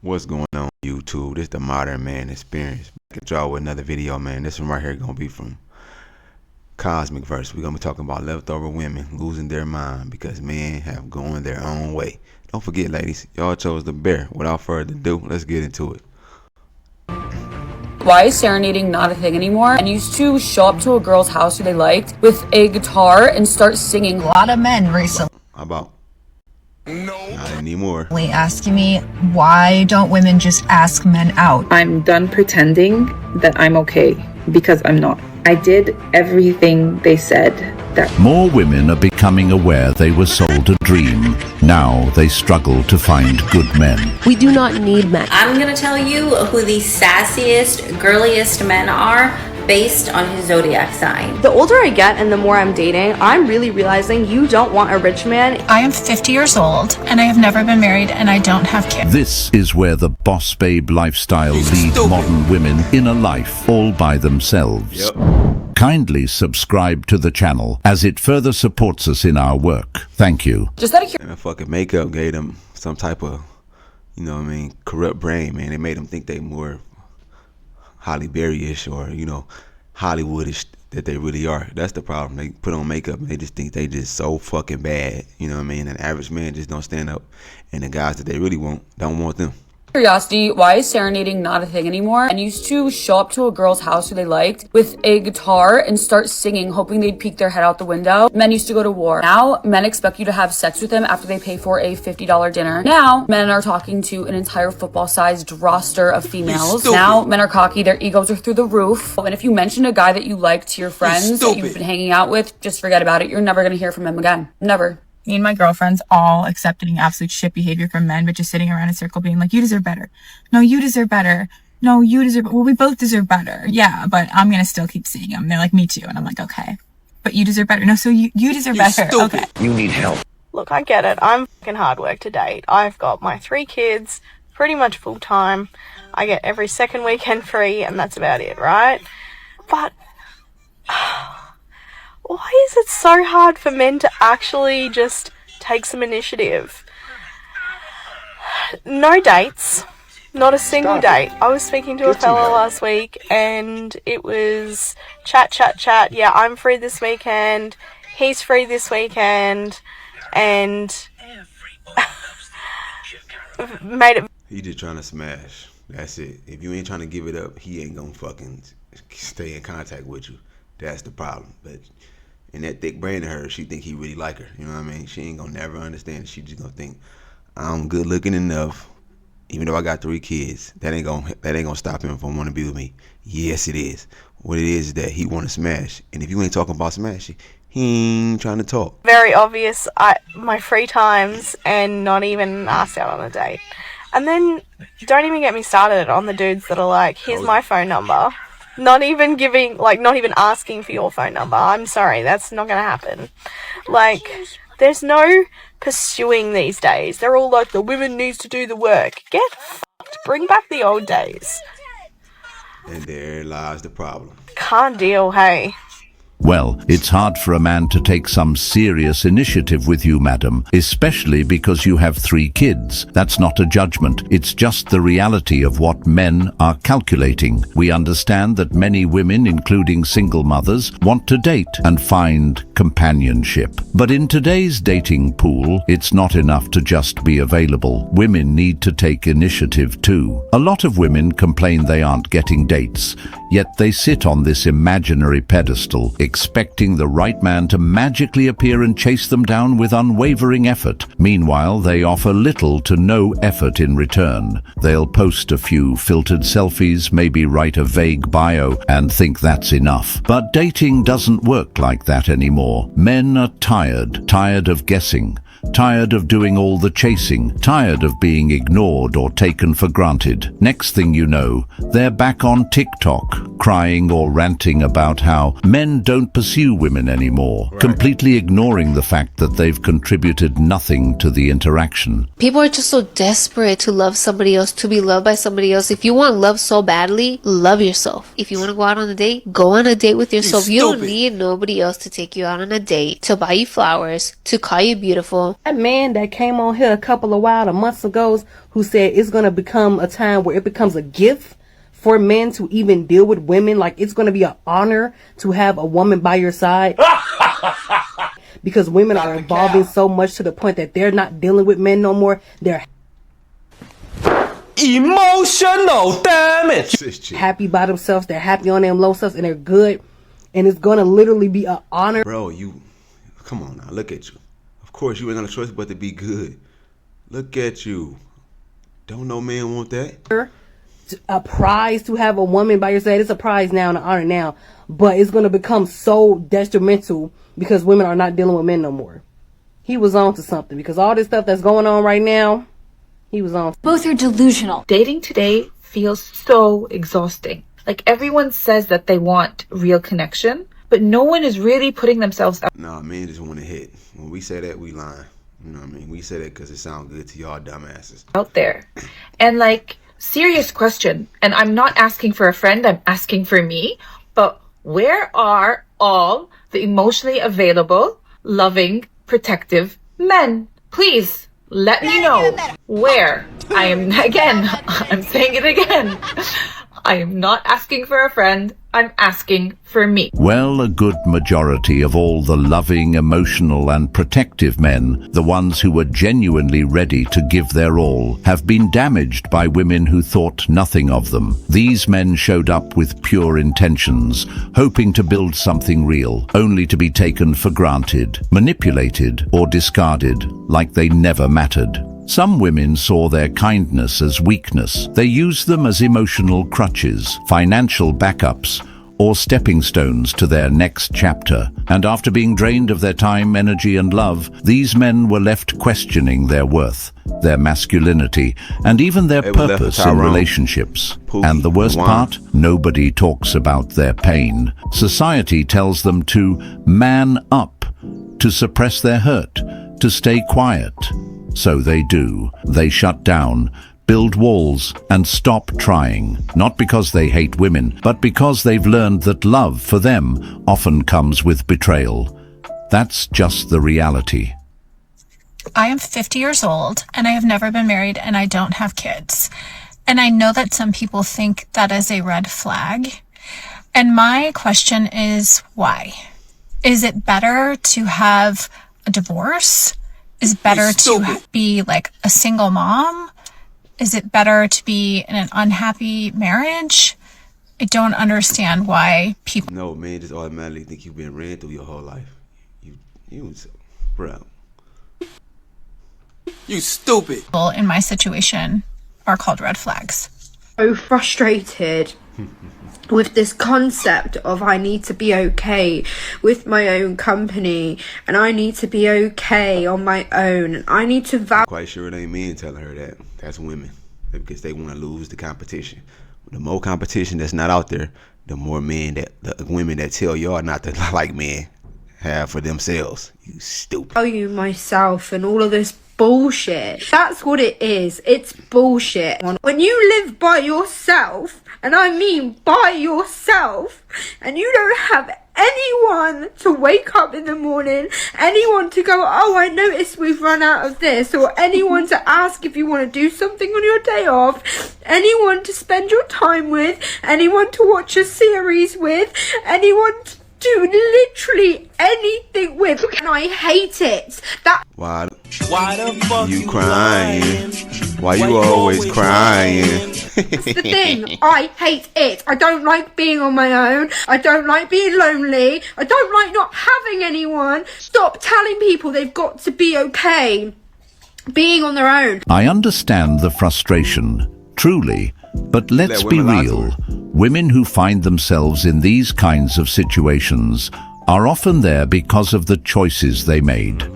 What's going on YouTube? This the modern man experience. Back at y'all with another video, man. This one right here gonna be from Cosmic Verse. We're gonna be talking about leftover women losing their mind because men have gone their own way. Don't forget, ladies, y'all chose the bear. Without further ado, let's get into it. Why is serenading not a thing anymore? And used to show up to a girl's house who they liked with a guitar and start singing. A lot of men recently How about? Not anymore. asking me, why don't women just ask men out? I'm done pretending that I'm okay because I'm not. I did everything they said that. More women are becoming aware they were sold a dream. Now they struggle to find good men. We do not need men. I'm gonna tell you who the sassiest, girliest men are based on his zodiac sign. The older I get and the more I'm dating, I'm really realizing you don't want a rich man. I am 50 years old and I have never been married and I don't have kids. This is where the boss babe lifestyle leads modern women in a life all by themselves. Kindly subscribe to the channel as it further supports us in our work. Thank you. Just out of curiosity. And fucking makeup gave them some type of, you know what I mean, corrupt brain, man. It made them think they more Halle Berry-ish or, you know, Hollywoodish that they really are. That's the problem. They put on makeup and they just think they just so fucking bad. You know what I mean? An average man just don't stand up. And the guys that they really want don't want them. Why is serenading not a thing anymore? And used to show up to a girl's house who they liked with a guitar and start singing, hoping they'd peek their head out the window. Men used to go to war. Now men expect you to have sex with them after they pay for a $50 dinner. Now men are talking to an entire football-sized roster of females. Now men are cocky, their egos are through the roof. And if you mention a guy that you like to your friends that you've been hanging out with, just forget about it. You're never gonna hear from him again. Never. Me and my girlfriends all accepting absolute shit behavior from men, but just sitting around in a circle being like, you deserve better. No, you deserve better. No, you deserve, well, we both deserve better. Yeah, but I'm gonna still keep seeing them. They're like, me too. And I'm like, okay, but you deserve better. No, so you deserve better. Okay. You need help. Look, I get it. I'm fucking hard work to date. I've got my 3 kids, pretty much full time. I get every second weekend free, and that's about it, right? But why is it so hard for men to actually just take some initiative? No dates. Not a single date. I was speaking to a fella last week and it was chat. Yeah, I'm free this weekend. He's free this weekend. And made it. He just trying to smash. That's it. If you ain't trying to give it up, he ain't gonna fucking stay in contact with you. That's the problem. But in that thick brain of hers, she think he really like her. You know what I mean? She ain't gonna never understand. She just gonna think I'm good looking enough, even though I got 3 kids. That ain't gonna stop him from wanting to be with me. Yes, it is. What it is that he want to smash. And if you ain't talking about smashing, he ain't trying to talk. Very obvious. My free times and not even asked out on a date. And then don't even get me started on the dudes that are like, here's my phone number. Not even asking for your phone number. I'm sorry, that's not gonna happen. Like, there's no pursuing these days. They're all like, the women needs to do the work. Get fucked. Bring back the old days. And there lies the problem. Can't deal, hey. Well, it's hard for a man to take some serious initiative with you, madam, especially because you have 3 kids. That's not a judgment. It's just the reality of what men are calculating. We understand that many women, including single mothers, want to date and find companionship. But in today's dating pool, it's not enough to just be available. Women need to take initiative too. A lot of women complain they aren't getting dates, yet they sit on this imaginary pedestal, expecting the right man to magically appear and chase them down with unwavering effort. Meanwhile, they offer little to no effort in return. They'll post a few filtered selfies, maybe write a vague bio, and think that's enough. But dating doesn't work like that anymore. Men are tired of guessing, tired of doing all the chasing, tired of being ignored or taken for granted. Next thing you know, they're back on TikTok, crying or ranting about how men don't pursue women anymore, completely ignoring the fact that they've contributed nothing to the interaction. People are just so desperate to love somebody else, to be loved by somebody else. If you want love so badly, love yourself. If you want to go out on a date, go on a date with yourself. You don't need nobody else to take you out on a date, to buy you flowers, to call you beautiful, know. That man that came on here a couple of months ago who said it's going to become a time where it becomes a gift for men to even deal with women. Like, it's going to be an honor to have a woman by your side. Because women are evolving so much to the point that they're not dealing with men no more. They're emotional damage. Happy by themselves. They're happy on them low selves and they're good. And it's going to literally be an honor. Bro, come on now. Look at you. Of course, you ain't got a choice but to be good. Look at you. Don't no man want that. A prize to have a woman by your side. It's a prize now and an honor now. But it's going to become so detrimental because women are not dealing with men no more. He was on to something because all this stuff that's going on right now, he was on. Both are delusional. Dating today feels so exhausting. Like, everyone says that they want real connection, but no one is really putting themselves out. Nah, men just want to hit. When we say that, we lying. You know what I mean? We say that because it sounds good to y'all dumbasses. Out there. And like, serious question. And I'm not asking for a friend, I'm asking for me. But where are all the emotionally available, loving, protective men? Please let me know where. I'm saying it again. I am not asking for a friend, I'm asking for me. Well, a good majority of all the loving, emotional and protective men, the ones who were genuinely ready to give their all, have been damaged by women who thought nothing of them. These men showed up with pure intentions, hoping to build something real, only to be taken for granted, manipulated or discarded like they never mattered. Some women saw their kindness as weakness. They used them as emotional crutches, financial backups, or stepping stones to their next chapter. And after being drained of their time, energy, and love, these men were left questioning their worth, their masculinity, and even their purpose in relationships. And the worst part? Nobody talks about their pain. Society tells them to man up, to suppress their hurt, to stay quiet. So they do. They shut down, build walls, and stop trying. Not because they hate women, but because they've learned that love for them often comes with betrayal. That's just the reality. I am 50 years old and I have never been married and I don't have kids. And I know that some people think that is a red flag. And my question is, why? Is it better to have a divorce? Is it better to be like a single mom? Is it better to be in an unhappy marriage? I don't understand why people... No, man, just automatically think you've been ran through your whole life. Bro. You stupid. People in my situation are called red flags. So frustrated with this concept of I need to be okay with my own company and I need to be okay on my own and I need to Quite sure it ain't men telling her that. That's women, because they want to lose the competition. The more competition that's not out there, the more the women that tell y'all not to like men have for themselves. You stupid. Value myself and all of this bullshit. That's what it is. It's bullshit. When you live by yourself, and I mean by yourself, and you don't have anyone to wake up in the morning, anyone to go, oh, I noticed we've run out of this, or anyone to ask if you want to do something on your day off, anyone to spend your time with, anyone to watch a series with, anyone to do literally anything with, and I hate it. Why the fuck you crying? Why you always crying? That's the thing. I hate it. I don't like being on my own. I don't like being lonely. I don't like not having anyone. Stop telling people they've got to be okay being on their own. I understand the frustration, truly, but let's be real. Women who find themselves in these kinds of situations are often there because of the choices they made.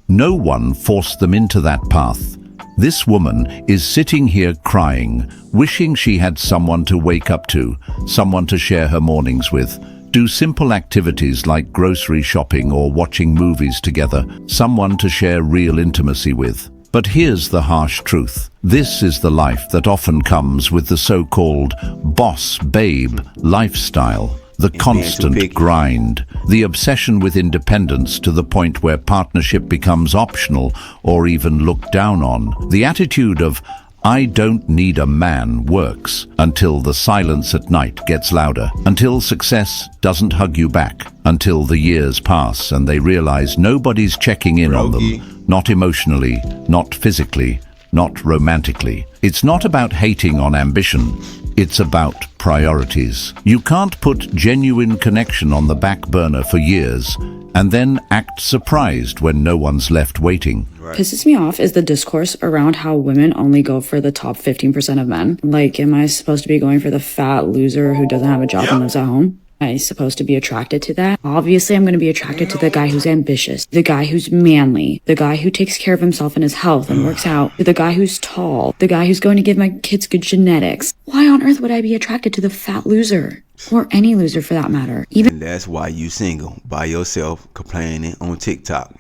No one forced them into that path. This woman is sitting here crying, wishing she had someone to wake up to, someone to share her mornings with, do simple activities like grocery shopping or watching movies together, someone to share real intimacy with. But here's the harsh truth. This is the life that often comes with the so-called boss babe lifestyle. The being too constant picky. grind, the obsession with independence to the point where partnership becomes optional or even looked down on. The attitude of, I don't need a man works until the silence at night gets louder, until success doesn't hug you back, until the years pass and they realize nobody's checking in on them, not emotionally, not physically, not romantically. It's not about hating on ambition. It's about priorities. You can't put genuine connection on the back burner for years and then act surprised when no one's left waiting. Pisses me off is the discourse around how women only go for the top 15% of men. Like, am I supposed to be going for the fat loser who doesn't have a job and lives at home? Am I supposed to be attracted to that? Obviously, I'm going to be attracted to the guy who's ambitious, the guy who's manly, the guy who takes care of himself and his health and works out, the guy who's tall, the guy who's going to give my kids good genetics. Why on earth would I be attracted to the fat loser? Or any loser for that matter. Even And that's why you single by yourself, complaining on TikTok.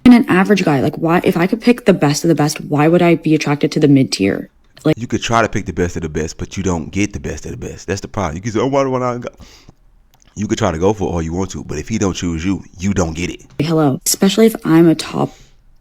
an average guy, like, why, if I could pick the best of the best, why would I be attracted to the mid-tier? Like, you could try to pick the best of the best, but you don't get the best of the best. That's the problem. You can say, oh, why do I go? You could try to go for all you want to, but if he don't choose you, you don't get it. hello, especially if I'm a top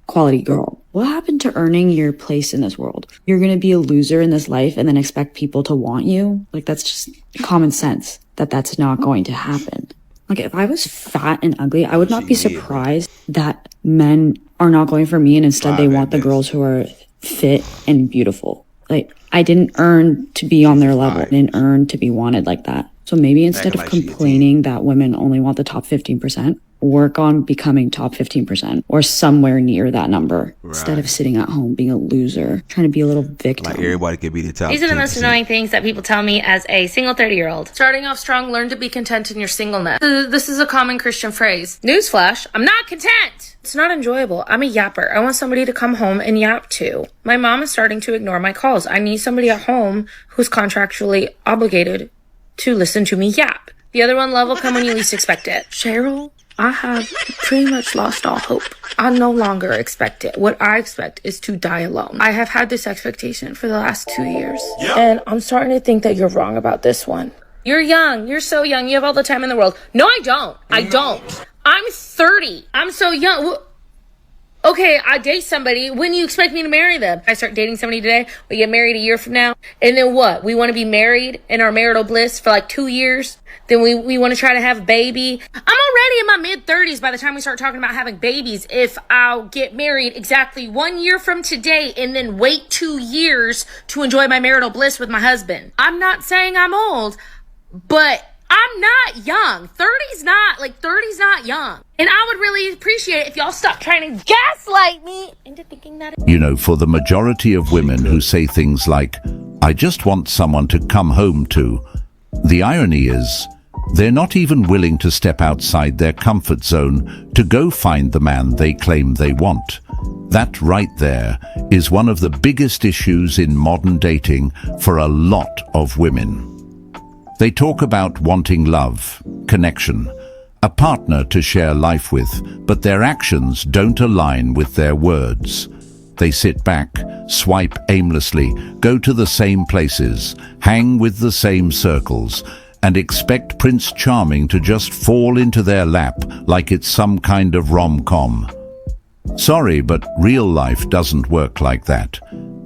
quality girl. What happened to earning your place in this world? You're going to be a loser in this life and then expect people to want you? Like, that's just common sense that that's not going to happen. Like, if I was fat and ugly, I would not be surprised that men are not going for me and instead they want the girls who are fit and beautiful. Like, I didn't earn to be on their level. I didn't earn to be wanted like that. So maybe instead of complaining that women only want the top 15%, work on becoming top 15% or somewhere near that number instead of sitting at home being a loser, trying to be a little victim. Like, everybody could be the top. These are the most annoying things that people tell me as a single 30-year-old. Starting off strong, learn to be content in your singleness. This is a common Christian phrase. Newsflash, I'm not content. It's not enjoyable. I'm a yapper. I want somebody to come home and yap to. My mom is starting to ignore my calls. I need somebody at home who's contractually obligated to listen to me yap. The other one, love will come when you least expect it. Cheryl, I have pretty much lost all hope. I no longer expect it. What I expect is to die alone. I have had this expectation for the last 2 years. And I'm starting to think that you're wrong about this one. You're young. You're so young. You have all the time in the world. No, I don't. I don't. I'm 30. I'm so young. Okay, I date somebody. When do you expect me to marry them? I start dating somebody today, we get married a year from now. And then what? We want to be married in our marital bliss for like 2 years. Then we want to try to have a baby. I'm already in my mid-30s by the time we start talking about having babies. If I'll get married exactly 1 year from today and then wait 2 years to enjoy my marital bliss with my husband. I'm not saying I'm old, but I'm not young. 30's not young. And I would really appreciate it if y'all stop trying to gaslight me into thinking that. You know, for the majority of women who say things like, I just want someone to come home to, the irony is, they're not even willing to step outside their comfort zone to go find the man they claim they want. That right there is one of the biggest issues in modern dating for a lot of women. They talk about wanting love, connection, a partner to share life with, but their actions don't align with their words. They sit back, swipe aimlessly, go to the same places, hang with the same circles, and expect Prince Charming to just fall into their lap like it's some kind of rom-com. Sorry, but real life doesn't work like that.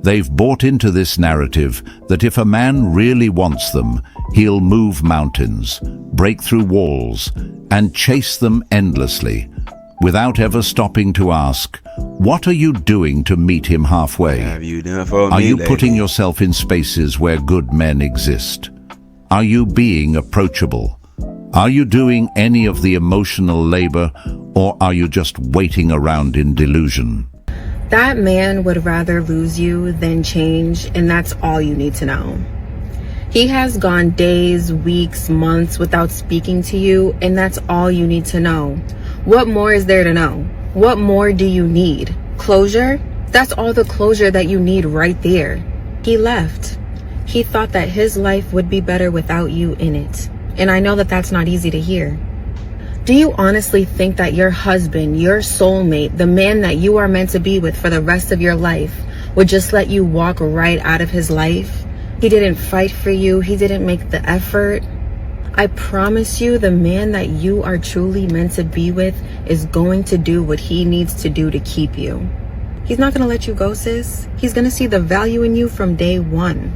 They've bought into this narrative that if a man really wants them, he'll move mountains, break through walls, and chase them endlessly, without ever stopping to ask, what are you doing to meet him halfway? Have you done for me, Are you lady? putting yourself in spaces where good men exist? Are you being approachable? Are you doing any of the emotional labor, or are you just waiting around in delusion? That man would rather lose you than change, and that's all you need to know. He has gone days, weeks, months without speaking to you, and that's all you need to know. What more is there to know? What more do you need? Closure? That's all the closure that you need right there. He left. He thought that his life would be better without you in it. And I know that that's not easy to hear. Do you honestly think that your husband, your soulmate, the man that you are meant to be with for the rest of your life, would just let you walk right out of his life? He didn't fight for you. He didn't make the effort. I promise you, the man that you are truly meant to be with is going to do what he needs to do to keep you. He's not going to let you go, sis. He's going to see the value in you from day one.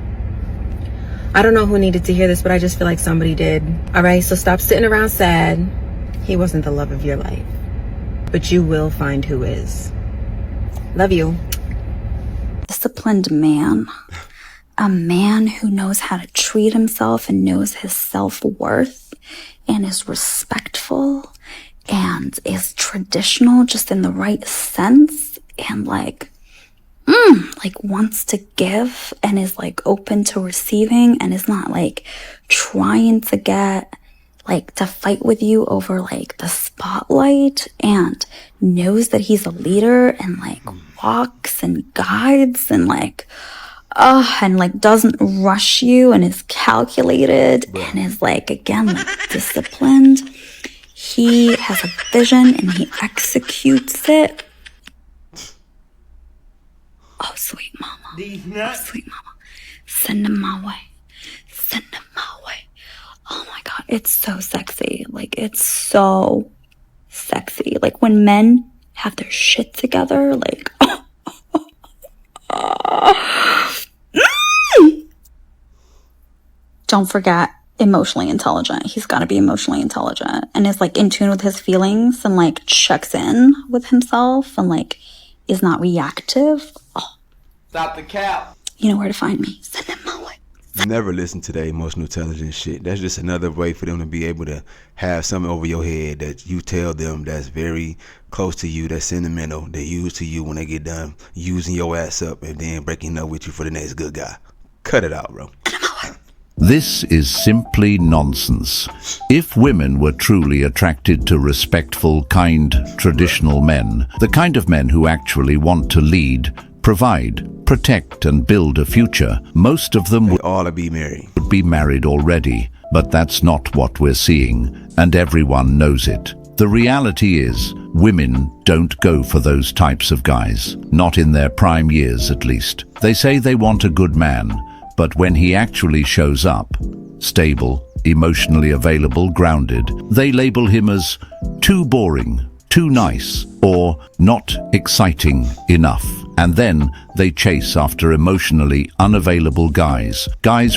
I don't know who needed to hear this, but I just feel like somebody did. All right, so stop sitting around sad. He wasn't the love of your life, but you will find who is. Love you. Disciplined man. A man who knows how to treat himself and knows his self-worth and is respectful and is traditional just in the right sense and like wants to give and is like open to receiving and is not like trying to get like to fight with you over like the spotlight and knows that he's a leader and like walks and guides and like and like doesn't rush you and is calculated and is like again like disciplined. He has a vision and he executes it. Oh, sweet mama. Oh, sweet mama. Send him my way. Send him my way. Oh my God. It's so sexy. Like, it's so sexy. Like, when men have their shit together, like, Don't forget, emotionally intelligent. He's got to be emotionally intelligent and is like in tune with his feelings and like checks in with himself and like is not reactive. Oh. Stop the cap. You know where to find me. Send him my way. Never listen to that emotional intelligence shit. That's just another way for them to be able to have something over your head that you tell them that's very close to you, that's sentimental, they use to you when they get done using your ass up and then breaking up with you for the next good guy. Cut it out, bro. This is simply nonsense. If women were truly attracted to respectful, kind, traditional men, the kind of men who actually want to lead, provide, protect and build a future, most of them would all be married already. But that's not what we're seeing, and everyone knows it. The reality is, women don't go for those types of guys, not in their prime years at least. They say they want a good man, but when he actually shows up, stable, emotionally available, grounded, they label him as too boring, too nice, or not exciting enough. And then they chase after emotionally unavailable guys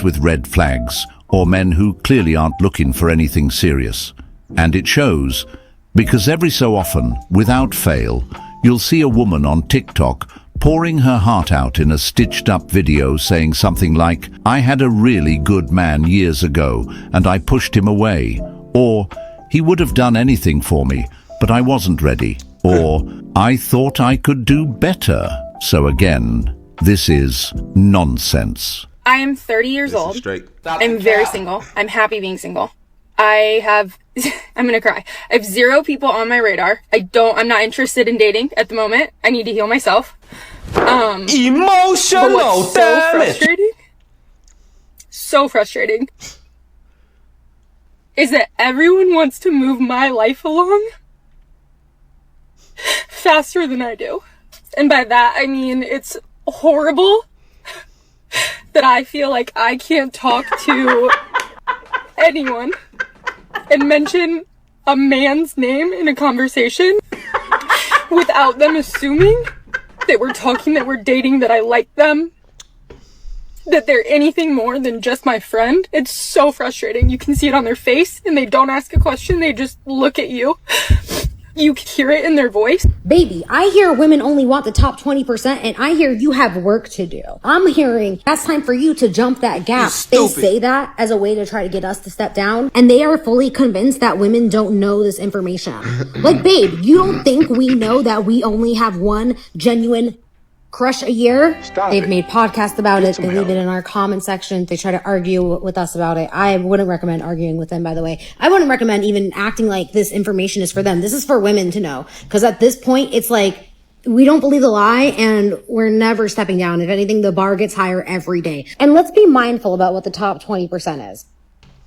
with red flags, or men who clearly aren't looking for anything serious. And it shows, because every so often, without fail, you'll see a woman on TikTok pouring her heart out in a stitched-up video saying something like, "I had a really good man years ago, and I pushed him away," or "He would have done anything for me, but I wasn't ready," or "I thought I could do better." So again, this is nonsense. I am 30 years old. I'm very single. I'm happy being single. I have, I'm gonna cry. I have 0 people on my radar. I'm not interested in dating at the moment. I need to heal myself. Emotional but what's damage. So frustrating, is that everyone wants to move my life along faster than I do. And by that, I mean, it's horrible that I feel like I can't talk to anyone and mention a man's name in a conversation without them assuming that we're talking, that we're dating, that I like them, that they're anything more than just my friend. It's so frustrating. You can see it on their face and they don't ask a question. They just look at you. You can hear it in their voice. Baby, I hear women only want the top 20% and I hear you have work to do. I'm hearing that's time for you to jump that gap. They say that as a way to try to get us to step down, and they are fully convinced that women don't know this information. Like, babe, you don't think we know that we only have one genuine crush a year? They've made podcasts about it. They leave it in our comment section. They try to argue with us about it. I wouldn't recommend arguing with them, by the way. I wouldn't recommend even acting like this information is for them. This is for women to know. Because at this point, it's like, we don't believe the lie and we're never stepping down. If anything, the bar gets higher every day. And let's be mindful about what the top 20% is.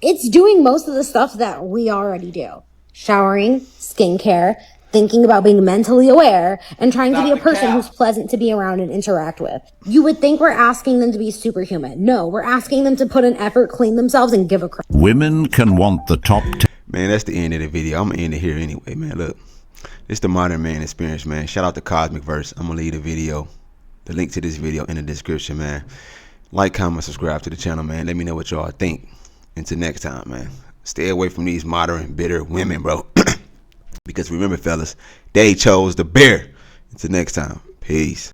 It's doing most of the stuff that we already do. Showering, skincare, thinking about being mentally aware and trying to be a person who's pleasant to be around and interact with. You would think we're asking them to be superhuman. No, we're asking them to put in effort, clean themselves, and give a crap. Women can want the top 10. Man, that's the end of the video. I'm going to end it here anyway, man. Look, it's the Modern Man Experience, man. Shout out to Cosmic Verse. I'm going to leave the link to this video in the description, man. Like, comment, subscribe to the channel, man. Let me know what y'all think. Until next time, man. Stay away from these modern, bitter women, bro. Because remember, fellas, they chose the bear. Until next time, peace.